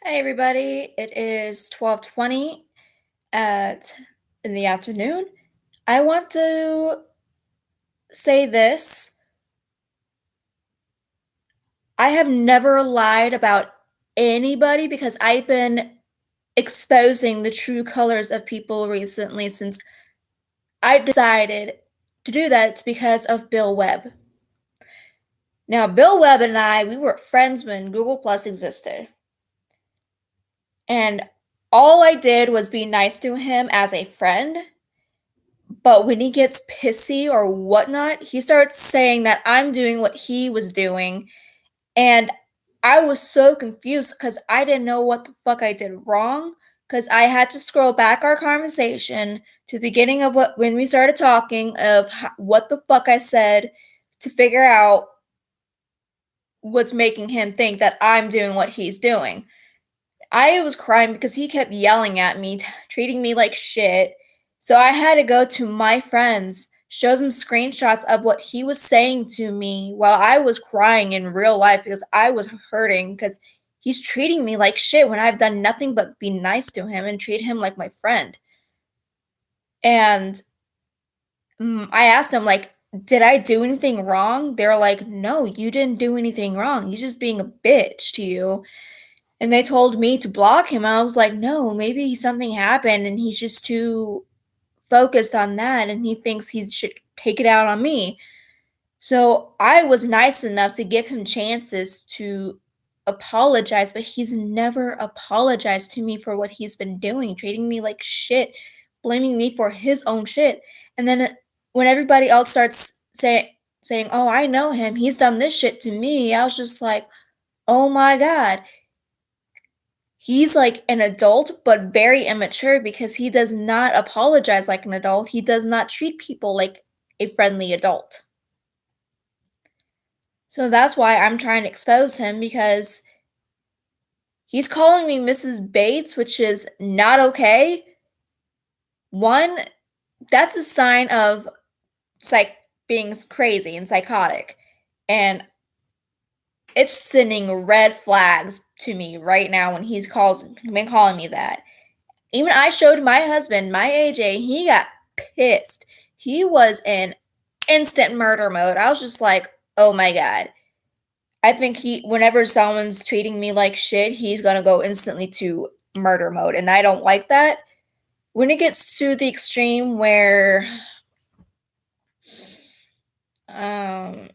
Hey everybody, it is 12:20 at in the afternoon. I want to say this. I have never lied about anybody because I've been exposing the true colors of people recently since I decided to do that. It's because of Bill Webb. Now, Bill Webb and I, we were friends when Google Plus existed. And all I did was be nice to him as a friend. But when he gets pissy or whatnot, he starts saying that I'm doing what he was doing. And I was so confused because I didn't know what the fuck I did wrong. Because I had to scroll back our conversation to the beginning of when we started talking of what the fuck I said to figure out what's making him think that I'm doing what he's doing. I was crying because he kept yelling at me, treating me like shit. So I had to go to my friends, show them screenshots of what he was saying to me while I was crying in real life because I was hurting because he's treating me like shit when I've done nothing but be nice to him and treat him like my friend. And I asked him, like, did I do anything wrong? They're like, no, you didn't do anything wrong. He's just being a bitch to you. And they told me to block him. I was like, no, maybe something happened and he's just too focused on that and he thinks he should take it out on me. So I was nice enough to give him chances to apologize, but he's never apologized to me for what he's been doing, treating me like shit, blaming me for his own shit. And then when everybody else starts saying, "Oh, I know him. He's done this shit to me." I was just like, "Oh my god." He's like an adult, but very immature because he does not apologize like an adult. He does not treat people like a friendly adult. So that's why I'm trying to expose him because he's calling me Mrs. Bates, which is not okay. One, that's a sign of being crazy and psychotic. And it's sending red flags to me right now when been calling me that. Even I showed my husband, my AJ, he got pissed. He was in instant murder mode. I was just like, oh my god. I think whenever someone's treating me like shit, he's gonna go instantly to murder mode. And I don't like that. When it gets to the extreme where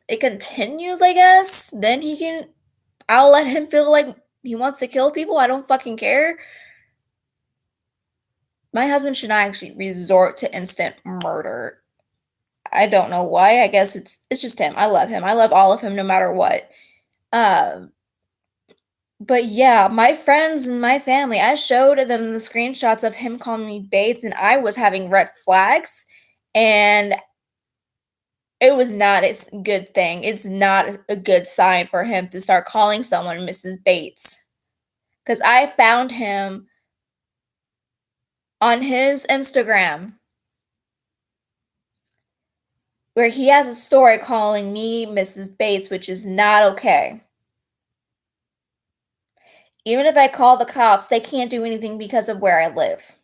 it continues, I guess, then I'll let him feel like he wants to kill people. I don't fucking care. My husband should not actually resort to instant murder. I don't know why. I guess it's just him. I love him. I love all of him no matter what. Um, but yeah, my friends and my family, I showed them the screenshots of him calling me Bates and I was having red flags and it was not a good thing. It's not a good sign for him to start calling someone Mrs. Bates. Cuz I found him on his Instagram where he has a story calling me Mrs. Bates, which is not okay. Even if I call the cops, they can't do anything because of where I live.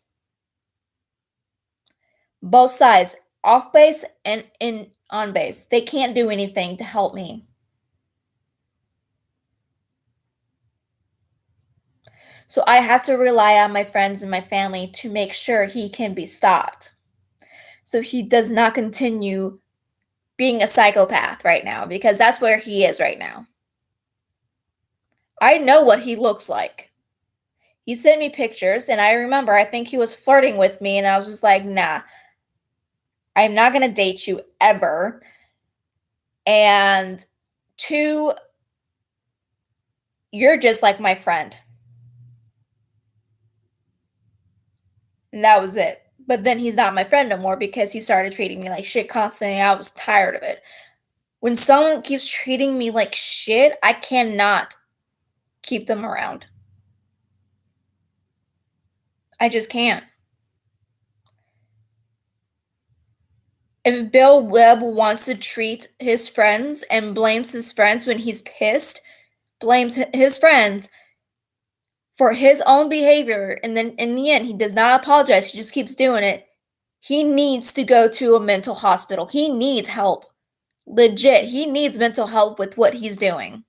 Both sides, off base and on base, they can't do anything to help me. So I have to rely on my friends and my family to make sure he can be stopped. So he does not continue being a psychopath right now because that's where he is right now. I know what he looks like. He sent me pictures, and I remember I think he was flirting with me, and I was just like, nah, I'm not gonna date you ever. And two, you're just like my friend. And that was it. But then he's not my friend no more because he started treating me like shit constantly. I was tired of it. When someone keeps treating me like shit, I cannot keep them around. I just can't. If Bill Webb wants to treat his friends and blames his friends when he's pissed, blames his friends, for his own behavior, and then in the end, he does not apologize, he just keeps doing it, he needs to go to a mental hospital. He needs help. Legit, he needs mental help with what he's doing.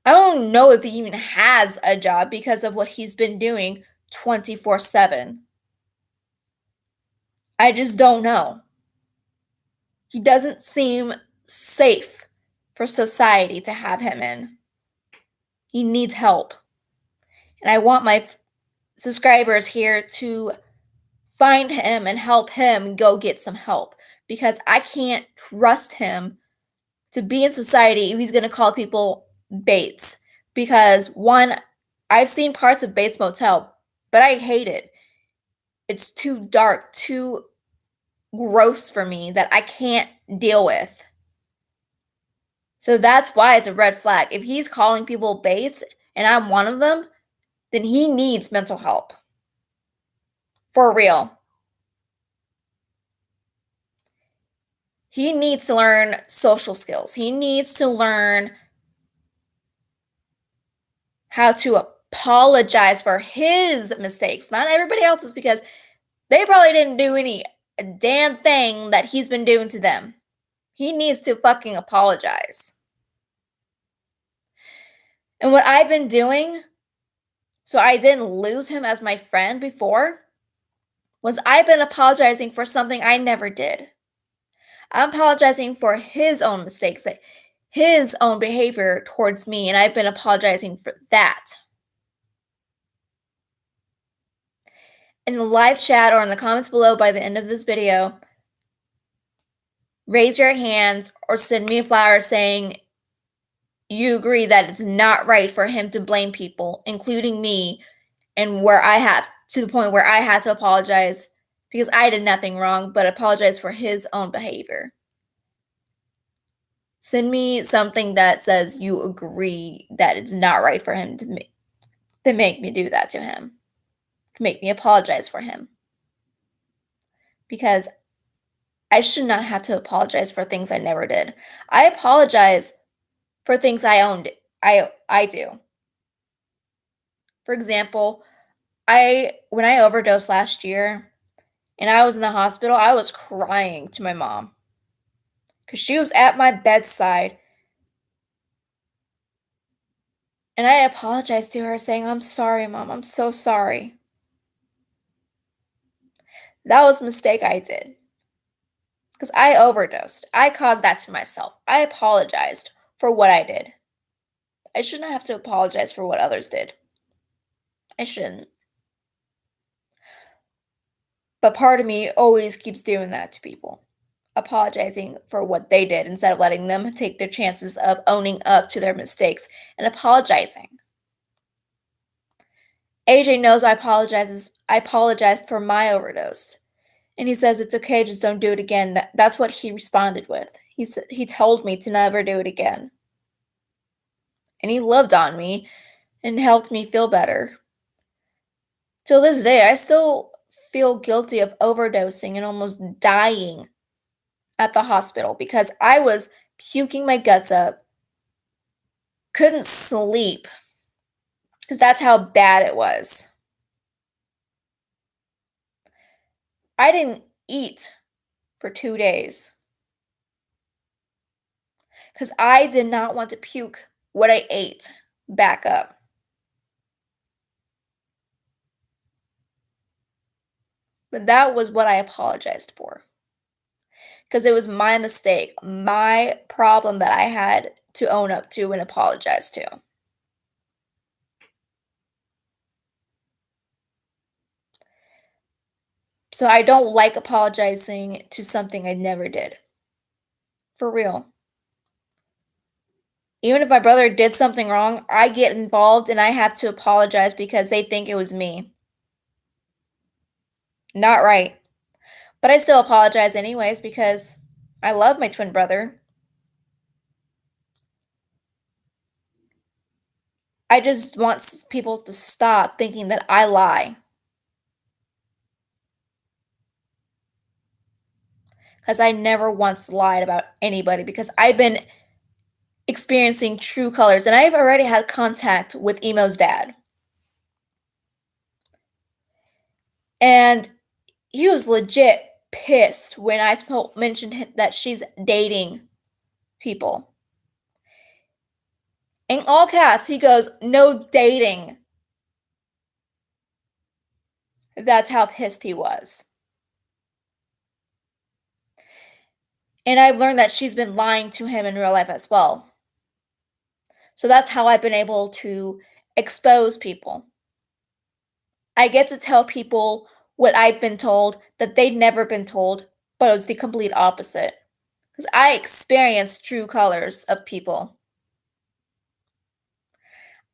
I don't know if he even has a job because of what he's been doing 24/7. I just don't know. He doesn't seem safe for society to have him in. He needs help. And I want my subscribers here to find him and help him go get some help because I can't trust him to be in society if he's going to call people Bates. Because one, I've seen parts of Bates Motel, but I hate it. It's too dark, too gross for me that I can't deal with. So that's why it's a red flag. If he's calling people Bates and I'm one of them, then he needs mental help. For real. He needs to learn social skills. He needs to learn how to apologize for his mistakes, not everybody else's, because they probably didn't do any damn thing that he's been doing to them. He needs to fucking apologize. And what I've been doing, so I didn't lose him as my friend before, was I've been apologizing for something I never did. I'm apologizing for his own mistakes, his own behavior towards me, and I've been apologizing for that. In the live chat or in the comments below by the end of this video, raise your hands or send me a flower saying you agree that it's not right for him to blame people, including me, and where I have to the point where I had to apologize because I did nothing wrong, but apologize for his own behavior. Send me something that says you agree that it's not right for him to make me do that to him, to make me apologize for him. Because I should not have to apologize for things I never did. I apologize for things I owned. I do. For example, when I overdosed last year and I was in the hospital, I was crying to my mom because she was at my bedside. And I apologized to her saying, "I'm sorry, Mom. I'm so sorry. That was a mistake I did because I overdosed. I caused that to myself. I apologized for what I did. I shouldn't have to apologize for what others did. I shouldn't. But part of me always keeps doing that to people, apologizing for what they did instead of letting them take their chances of owning up to their mistakes and apologizing. AJ knows I apologized for my overdose. And he says it's okay, just don't do it again. That's what he responded with. He told me to never do it again. And he loved on me and helped me feel better. Till this day, I still feel guilty of overdosing and almost dying at the hospital because I was puking my guts up, couldn't sleep because that's how bad it was. I didn't eat for 2 days because I did not want to puke what I ate back up. But that was what I apologized for. Because it was my mistake, my problem that I had to own up to and apologize to. So I don't like apologizing to something I never did. For real. Even if my brother did something wrong, I get involved and I have to apologize because they think it was me. Not right. But I still apologize anyways because I love my twin brother. I just want people to stop thinking that I lie. Because I never once lied about anybody because I've been experiencing true colors. And I've already had contact with Emo's dad. And he was legit pissed when I mentioned that she's dating people. In all caps, he goes, "No dating." That's how pissed he was. And I've learned that she's been lying to him in real life as well. So that's how I've been able to expose people. I get to tell people what I've been told that they'd never been told, but it was the complete opposite. Because I experienced true colors of people.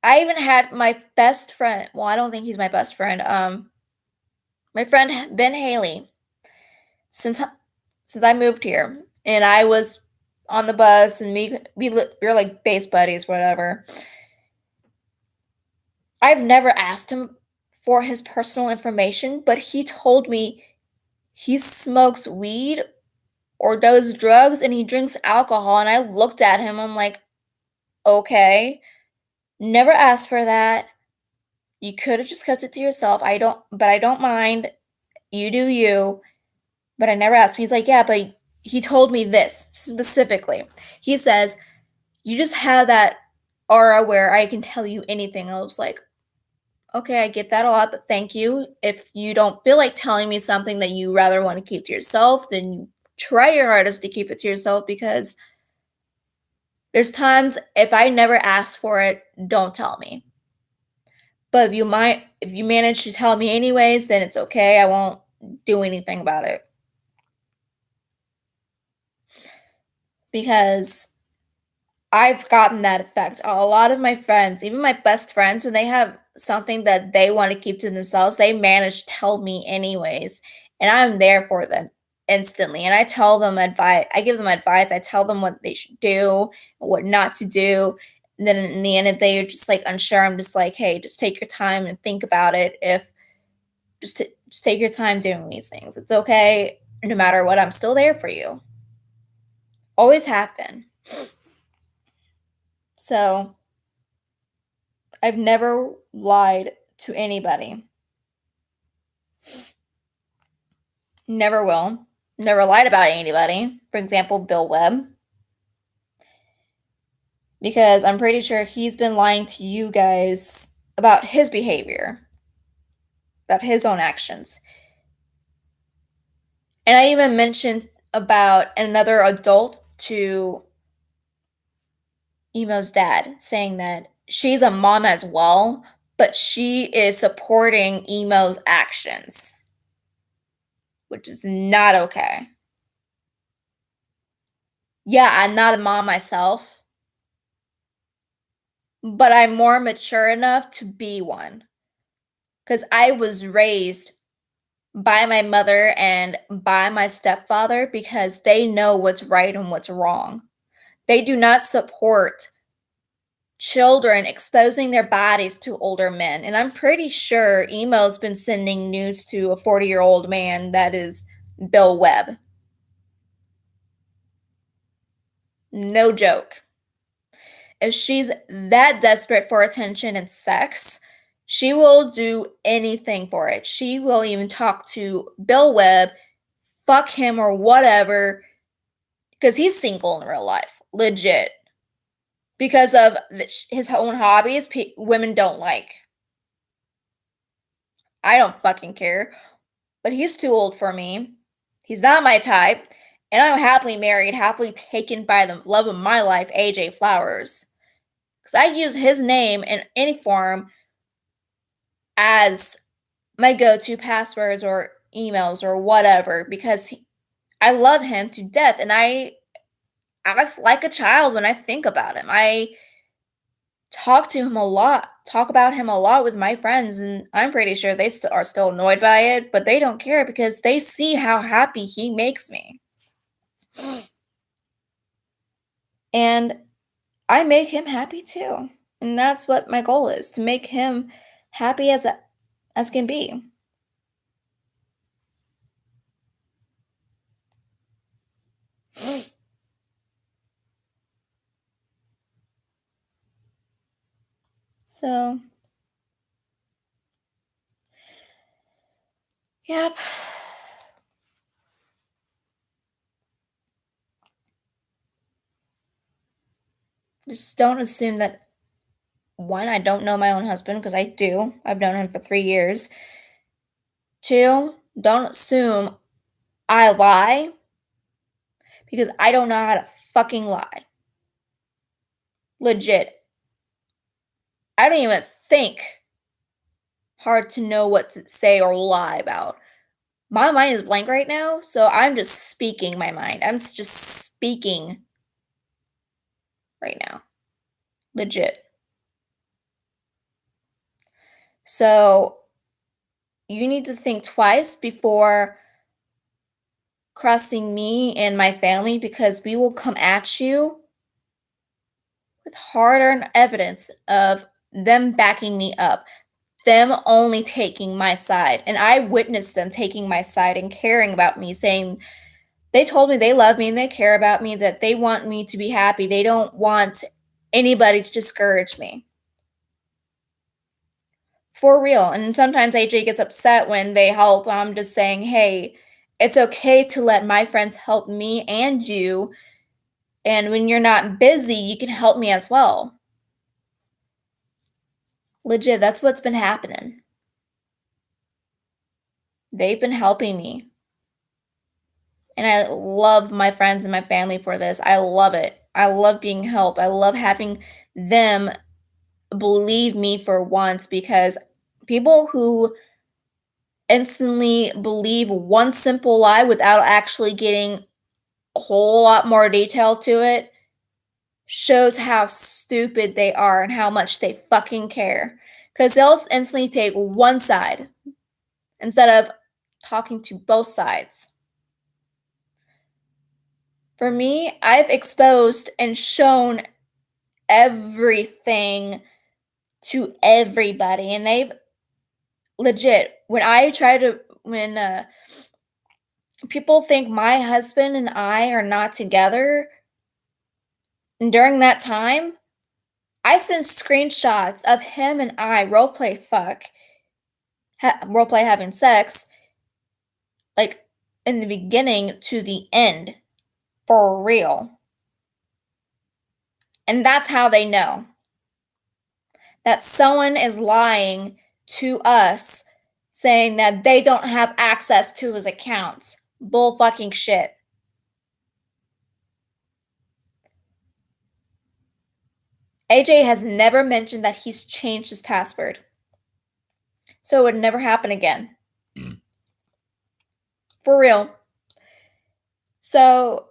I even had my best friend, well, I don't think he's my best friend, my friend Ben Haley, since since I moved here, and I was on the bus, and we were like base buddies, whatever. I've never asked him for his personal information, but he told me he smokes weed or does drugs and he drinks alcohol. And I looked at him, I'm like, okay, never asked for that. You could have just kept it to yourself. I don't mind. You do you. But I never asked. He's like, yeah, but he told me this specifically. He says, you just have that aura where I can tell you anything. I was like, okay, I get that a lot, but thank you. If you don't feel like telling me something that you rather want to keep to yourself, then you try your hardest to keep it to yourself, because there's times if I never asked for it, don't tell me. But if you manage to tell me anyways, then it's okay. I won't do anything about it. Because I've gotten that effect. A lot of my friends, even my best friends, when they have something that they want to keep to themselves, they manage to tell me anyways. And I'm there for them instantly. And I tell them advice. I give them advice. I tell them what they should do, what not to do. And then in the end, if they're just like unsure, I'm just like, hey, just take your time and think about it. If just take your time doing these things. It's okay. No matter what, I'm still there for you. Always have been. So I've never lied to anybody. Never will. Never lied about anybody. For example, Bill Webb. Because I'm pretty sure he's been lying to you guys about his behavior, about his own actions. And I even mentioned about another adult to Emo's dad, saying that she's a mom as well, but she is supporting Emo's actions, which is not okay. Yeah, I'm not a mom myself, but I'm more mature enough to be one. Because I was raised by my mother and by my stepfather because they know what's right and what's wrong. They do not support children exposing their bodies to older men. And I'm pretty sure Emo's been sending nudes to a 40-year-old man that is Bill Webb. No joke. If she's that desperate for attention and sex, she will do anything for it. She will even talk to Bill Webb, fuck him or whatever, because he's single in real life, legit. Because of his own hobbies, women don't like. I don't fucking care. But he's too old for me. He's not my type. And I'm happily married, happily taken by the love of my life, AJ Flowers. Because I use his name in any form as my go-to passwords or emails or whatever, because I love him to death, and I act like a child when I think about him. I talk about him a lot with my friends, and I'm pretty sure they are still annoyed by it, but they don't care because they see how happy he makes me. And I make him happy too. And that's what my goal is, to make him happy as can be. So, yep. Just don't assume that one, I don't know my own husband because I do. I've known him for 3 years. Two, don't assume I lie because I don't know how to fucking lie. Legit. I don't even think hard to know what to say or lie about. My mind is blank right now, so I'm just speaking my mind. I'm just speaking right now. Legit. So you need to think twice before crossing me and my family because we will come at you with hard earned evidence of them backing me up, them only taking my side. And I witnessed them taking my side and caring about me, saying they told me they love me and they care about me, that they want me to be happy. They don't want anybody to discourage me. For real. And sometimes AJ gets upset when they help. I'm just saying, hey, it's okay to let my friends help me and you. And when you're not busy, you can help me as well. Legit, that's what's been happening. They've been helping me. And I love my friends and my family for this. I love it. I love being helped. I love having them believe me for once because people who instantly believe one simple lie without actually getting a whole lot more detail to it shows how stupid they are and how much they fucking care. Because they'll instantly take one side instead of talking to both sides. For me, I've exposed and shown everything to everybody, and they've legit. When people think my husband and I are not together, and during that time, I sent screenshots of him and I roleplay having sex, like in the beginning to the end, for real. And that's how they know that someone is lying to us saying that they don't have access to his accounts. Bull fucking shit. AJ has never mentioned that he's changed his password. So it would never happen again. For real. So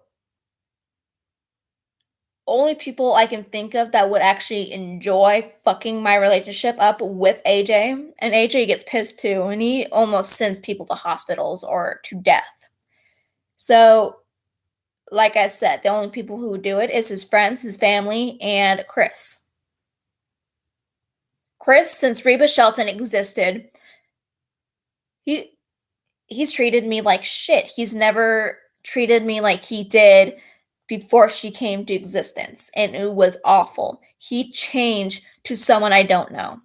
only people I can think of that would actually enjoy fucking my relationship up with AJ, and AJ gets pissed too, and he almost sends people to hospitals or to death. So, like I said, the only people who would do it is his friends, his family, and Chris. Chris, since Reba Shelton existed, he he's treated me like shit. He's never treated me like he did before she came to existence, and it was awful. He changed to someone I don't know.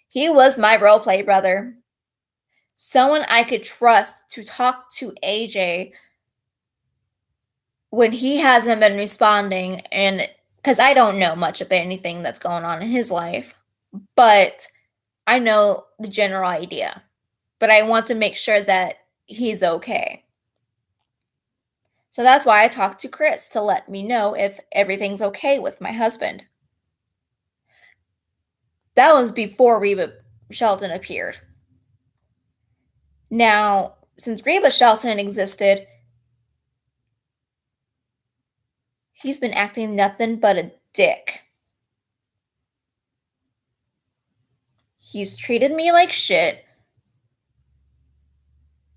He was my role play brother, someone I could trust to talk to AJ when he hasn't been responding, and because I don't know much of anything that's going on in his life, but I know the general idea. But I want to make sure that he's okay. So that's why I talked to Chris to let me know if everything's okay with my husband. That was before Reba Shelton appeared. Now, since Reba Shelton existed, he's been acting nothing but a dick. He's treated me like shit,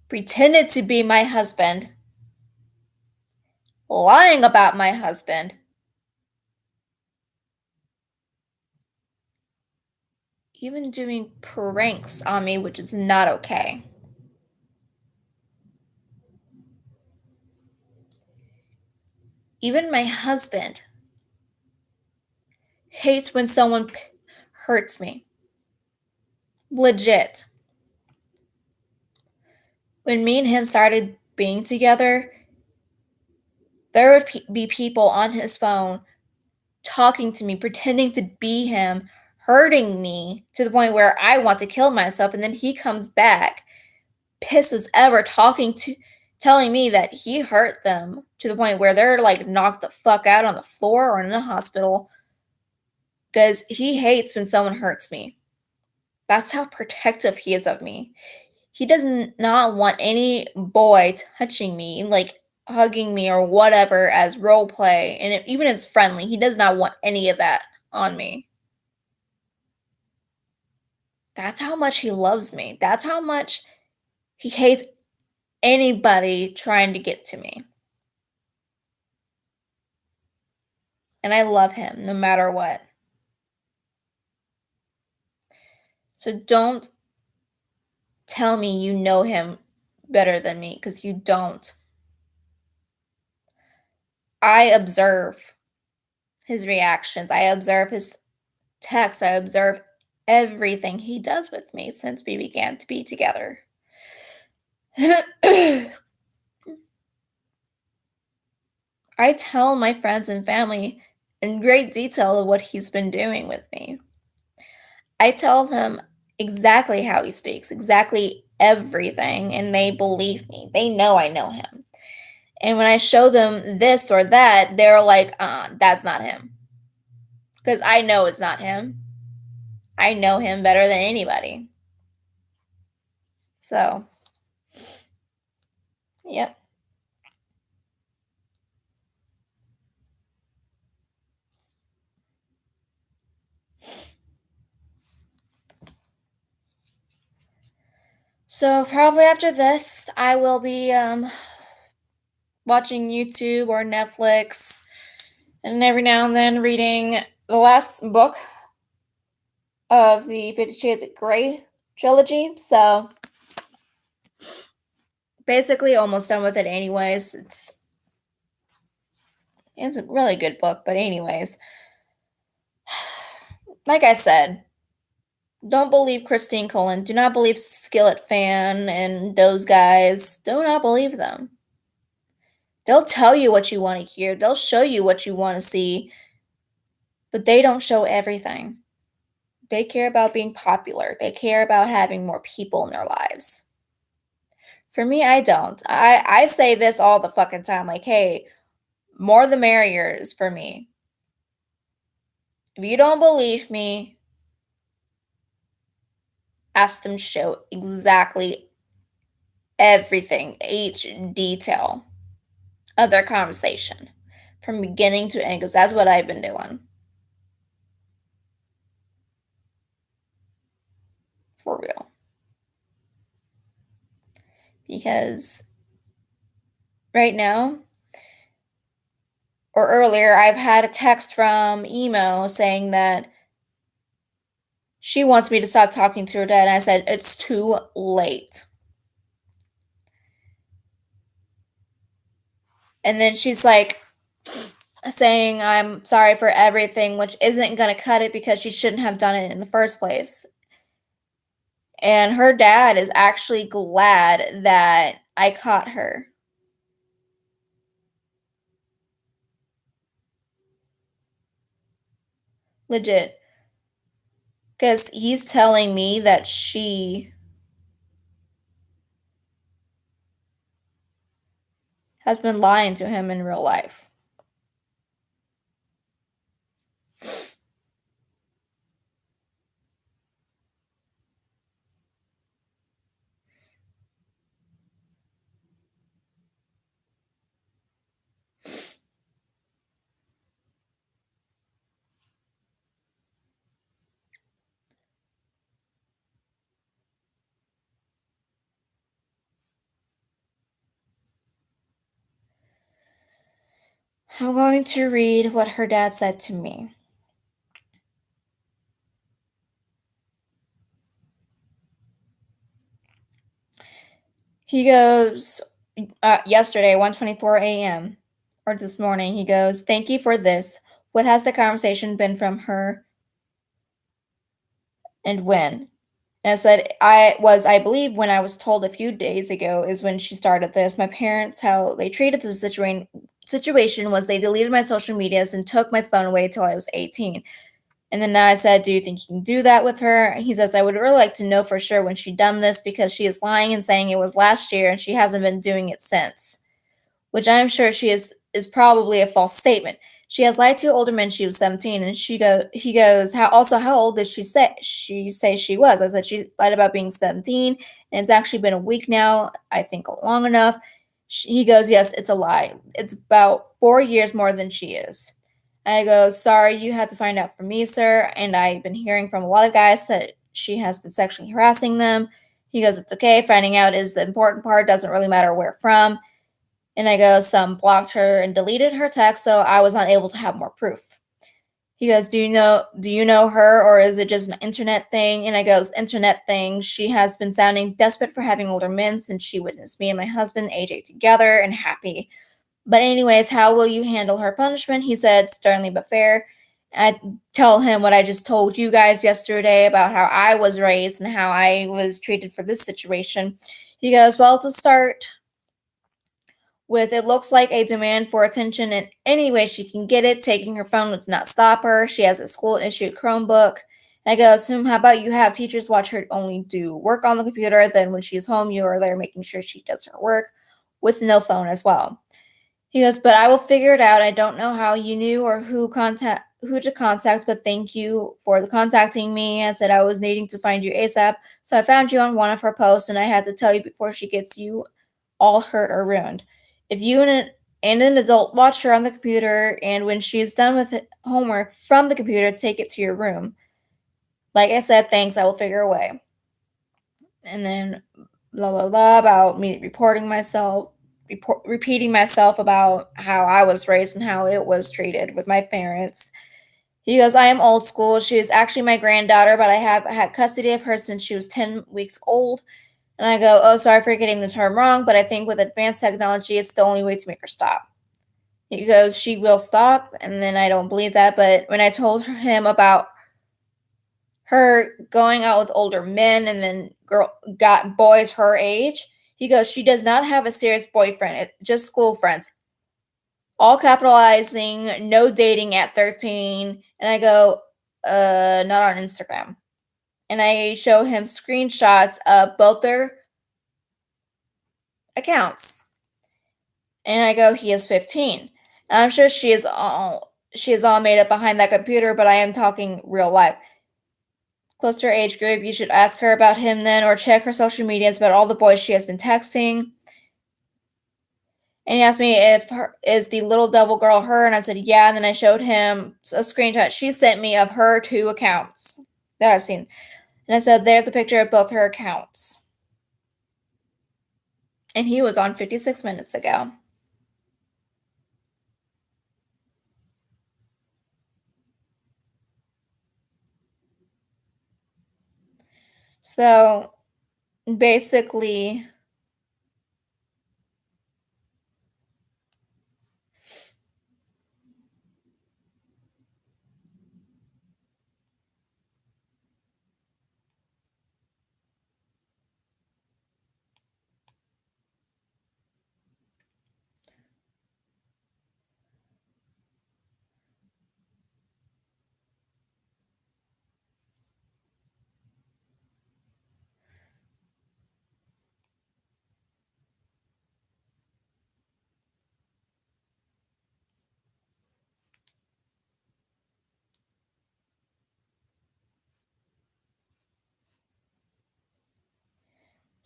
pretended to be my husband, lying about my husband, even doing pranks on me, which is not okay. Even my husband hates when someone hurts me. Legit. When me and him started being together, there would be people on his phone talking to me, pretending to be him, hurting me to the point where I want to kill myself. And then he comes back, pissed as ever, telling me that he hurt them to the point where they're like knocked the fuck out on the floor or in the hospital because he hates when someone hurts me. That's how protective he is of me. He does not want any boy touching me, like hugging me or whatever as role play. And even if it's friendly, he does not want any of that on me. That's how much he loves me. That's how much he hates anybody trying to get to me. And I love him no matter what. So don't tell me you know him better than me because you don't. I observe his reactions, I observe his texts, I observe everything he does with me since we began to be together. I tell my friends and family in great detail of what he's been doing with me. I tell them exactly how he speaks, exactly everything, and they believe me. They know I know him. And when I show them this or that, they're like, that's not him. Because I know it's not him. I know him better than anybody. So, yep. So, probably after this, I will be watching YouTube or Netflix, and every now and then reading the last book of the 50 Shades of Grey trilogy. So, basically almost done with it anyways. It's a really good book, but anyways, like I said, don't believe Christine Cullen. Do not believe Skillet Fan and those guys. Do not believe them. They'll tell you what you want to hear. They'll show you what you want to see, but they don't show everything. They care about being popular. They care about having more people in their lives. For me, I don't. I say this all the fucking time like, hey, more the merrier is for me. If you don't believe me, ask them to show exactly everything, each detail of their conversation from beginning to end, because that's what I've been doing. For real. Because right now, or earlier, I've had a text from Emo saying that she wants me to stop talking to her dad, and I said, it's too late. And then she's like, saying I'm sorry for everything, which isn't going to cut it because she shouldn't have done it in the first place. And her dad is actually glad that I caught her. Legit. Because he's telling me that she has been lying to him in real life. I'm going to read what her dad said to me. He goes, yesterday, 1:24 a.m., or this morning, he goes, thank you for this. What has the conversation been from her? and when. And I said, I believe when I was told a few days ago is when she started this. My parents, how they treated the situation was they deleted my social medias and took my phone away till I was 18. And then I said, do you think you can do that with her? He says, I would really like to know for sure when she done this because she is lying and saying it was last year and she hasn't been doing it since, which I am sure she is probably a false statement. She has lied to older men she was 17 and he goes, how old did she say she was? I said she lied about being 17 and it's actually been a week now, I think long enough. He goes, yes, it's a lie. It's about 4 years more than she is. I go, sorry, you had to find out from me, sir, and I've been hearing from a lot of guys that she has been sexually harassing them. He goes, it's okay, finding out is the important part, doesn't really matter where from. And I go, some blocked her and deleted her text, so I was not able to have more proof. He goes, do you know her or is it just an internet thing? And I goes, internet thing. She has been sounding desperate for having older men since she witnessed me and my husband AJ together and happy. But anyways, how will you handle her punishment? He said, sternly but fair. I tell him what I just told you guys yesterday about how I was raised and how I was treated for this situation. He goes, well, to start with, it looks like a demand for attention in any way she can get it. Taking her phone does not stop her. She has a school issued Chromebook. And I go, how about you have teachers watch her only do work on the computer? Then when she's home, you are there making sure she does her work with no phone as well. He goes, but I will figure it out. I don't know how you knew or who to contact, but thank you for contacting me. I said I was needing to find you ASAP, so I found you on one of her posts, and I had to tell you before she gets you all hurt or ruined. If you and an adult watch her on the computer, and when she's done with homework from the computer, take it to your room. Like I said, thanks. I will figure a way. And then blah blah blah about me repeating myself about how I was raised and how it was treated with my parents. He goes, I am old school. She is actually my granddaughter, but I have had custody of her since she was 10 weeks old. And I go, oh, sorry for getting the term wrong, but I think with advanced technology, it's the only way to make her stop. He goes, she will stop. And then I don't believe that. But when I told him about her going out with older men and then got boys her age, he goes, she does not have a serious boyfriend, just school friends. All capitalizing, no dating at 13. And I go, not on Instagram. And I show him screenshots of both their accounts. And I go, he is 15. And I'm sure she is all made up behind that computer, but I am talking real life. Close to her age group, you should ask her about him then, or check her social medias about all the boys she has been texting. And he asked me if is the little devil girl her, and I said yeah. And then I showed him a screenshot she sent me of her two accounts that I've seen, and I said there's a picture of both her accounts. And he was on 56 minutes ago. So basically,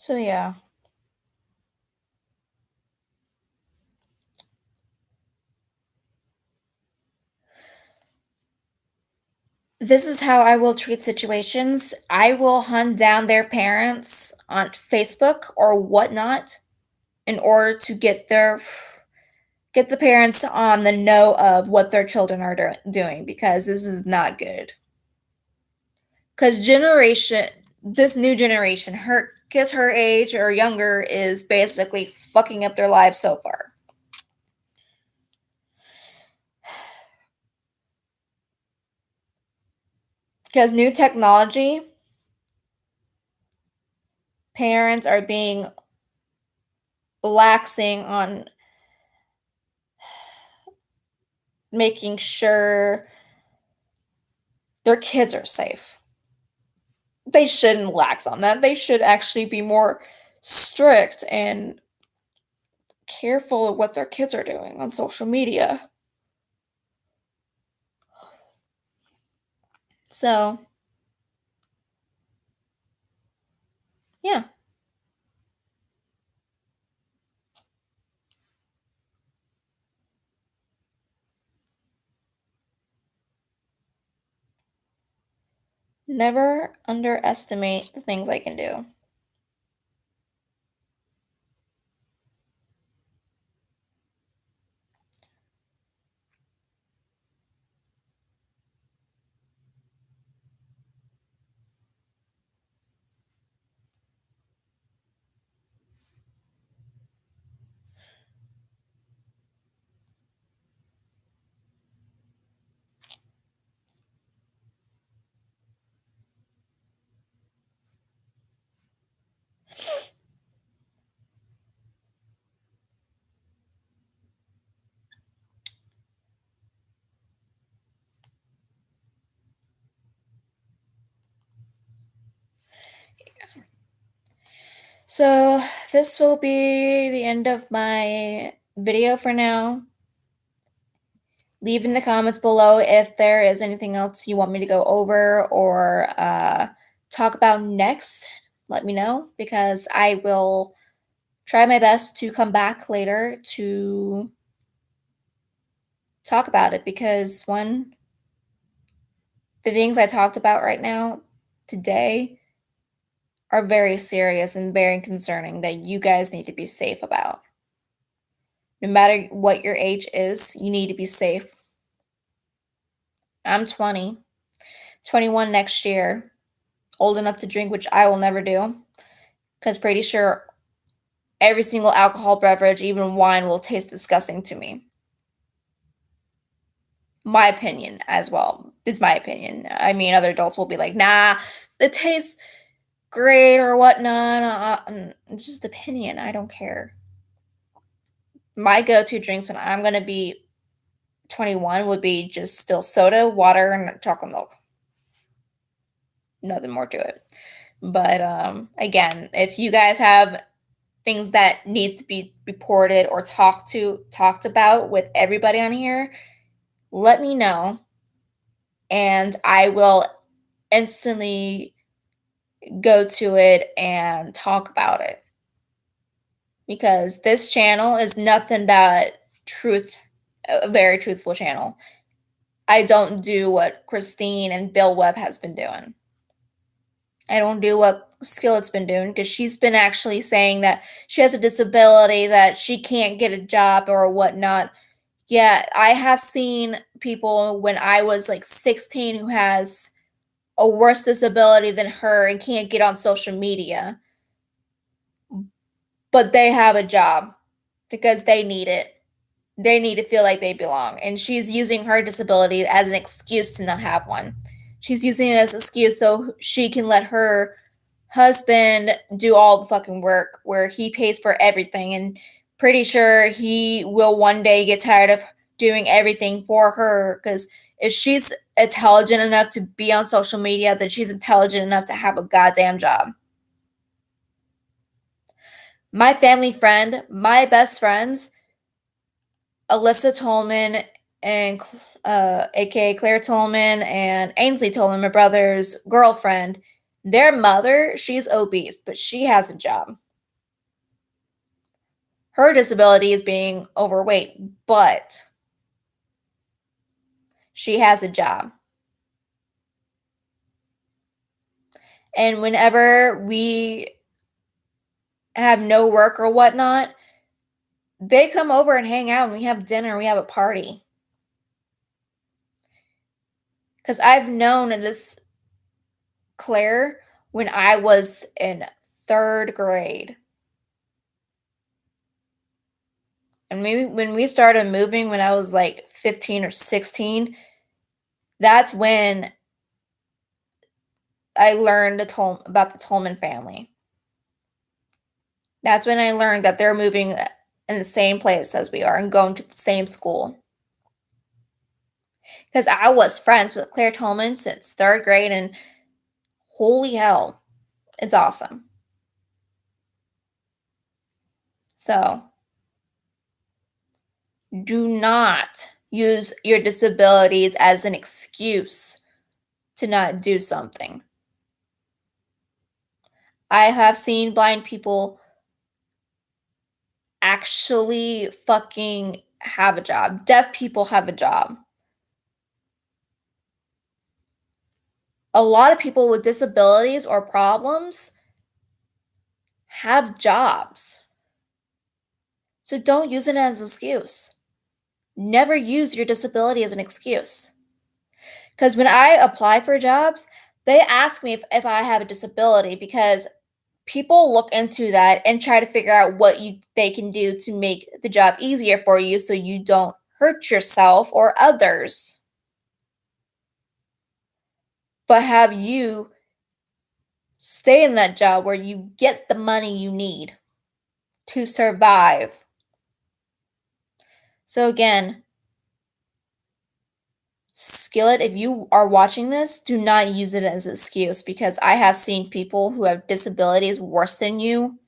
so yeah. This is how I will treat situations. I will hunt down their parents on Facebook or whatnot in order to get the parents on the know of what their children are doing because this is not good. Because this new generation, her kids her age or younger, is basically fucking up their lives so far. Because new technology parents are being laxing on making sure their kids are safe. They shouldn't lax on that. They should actually be more strict and careful of what their kids are doing on social media. So, yeah. Never underestimate the things I can do. So, this will be the end of my video for now. Leave in the comments below if there is anything else you want me to go over or talk about next. Let me know because I will try my best to come back later to talk about it because one, the things I talked about right now today are very serious and very concerning that you guys need to be safe about. No matter what your age is, you need to be safe. I'm 20, 21 next year, old enough to drink, which I will never do, because pretty sure every single alcohol beverage, even wine, will taste disgusting to me. My opinion as well. It's my opinion. I mean, other adults will be like, nah, it tastes great or whatnot. It's just opinion. I don't care. My go to drinks when I'm going to be 21 would be just still soda, water, and chocolate milk. Nothing more to it. But again, if you guys have things that needs to be reported or talked about with everybody on here, let me know and I will instantly go to it and talk about it. Because this channel is nothing but truth, a very truthful channel. I don't do what Christine and Bill Webb has been doing. I don't do what Skillet's been doing because she's been actually saying that she has a disability, that she can't get a job or whatnot. Yeah, I have seen people when I was like 16 who has a worse disability than her and can't get on social media, but they have a job because they need it. They need to feel like they belong. And she's using her disability as an excuse to not have one. She's using it as an excuse so she can let her husband do all the fucking work where he pays for everything and pretty sure he will one day get tired of doing everything for her because if she's intelligent enough to be on social media, then she's intelligent enough to have a goddamn job. My family friend, my best friends, Alyssa Tolman and aka Claire Tolman and Ainsley Tolman, my brother's girlfriend, their mother, she's obese, but she has a job. Her disability is being overweight, but she has a job. And whenever we have no work or whatnot, they come over and hang out and we have dinner, we have a party. Because I've known this Claire when I was in third grade. And maybe when we started moving when I was like 15 or 16, that's when I learned about the Tolman family. That's when I learned that they're moving in the same place as we are and going to the same school. Because I was friends with Claire Tolman since third grade, and holy hell, it's awesome. So, do not use your disabilities as an excuse to not do something. I have seen blind people actually fucking have a job. Deaf people have a job. A lot of people with disabilities or problems have jobs. So don't use it as an excuse. Never use your disability as an excuse. Because when I apply for jobs, they ask me if I have a disability because people look into that and try to figure out what they can do to make the job easier for you so you don't hurt yourself or others, but have you stay in that job where you get the money you need to survive. So again, Skillet, if you are watching this, do not use it as an excuse because I have seen people who have disabilities worse than you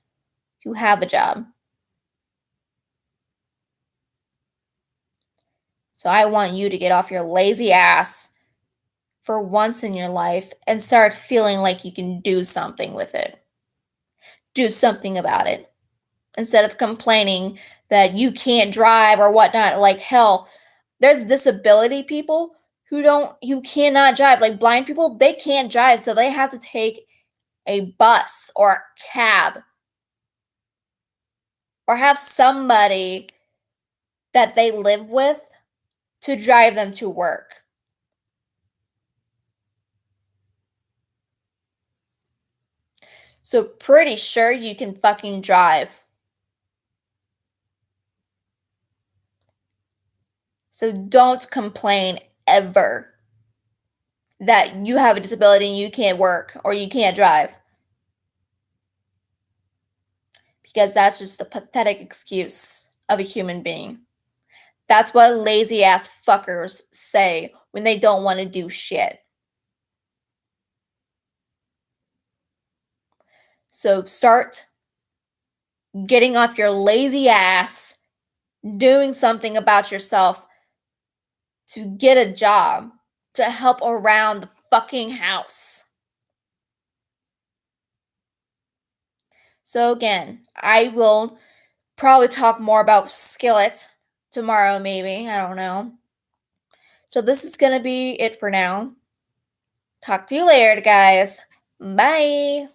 who have a job. So I want you to get off your lazy ass for once in your life and start feeling like you can do something with it. Do something about it. Instead of complaining that you can't drive or whatnot. Like, hell, there's disability people who cannot drive. Like, blind people, they can't drive, so they have to take a bus or a cab or have somebody that they live with to drive them to work. So pretty sure you can fucking drive. So don't complain ever that you have a disability and you can't work or you can't drive. Because that's just a pathetic excuse of a human being. That's what lazy ass fuckers say when they don't want to do shit. So start getting off your lazy ass, doing something about yourself to get a job, to help around the fucking house. So again, I will probably talk more about Skillet tomorrow, maybe. I don't know. So this is going to be it for now. Talk to you later, guys. Bye.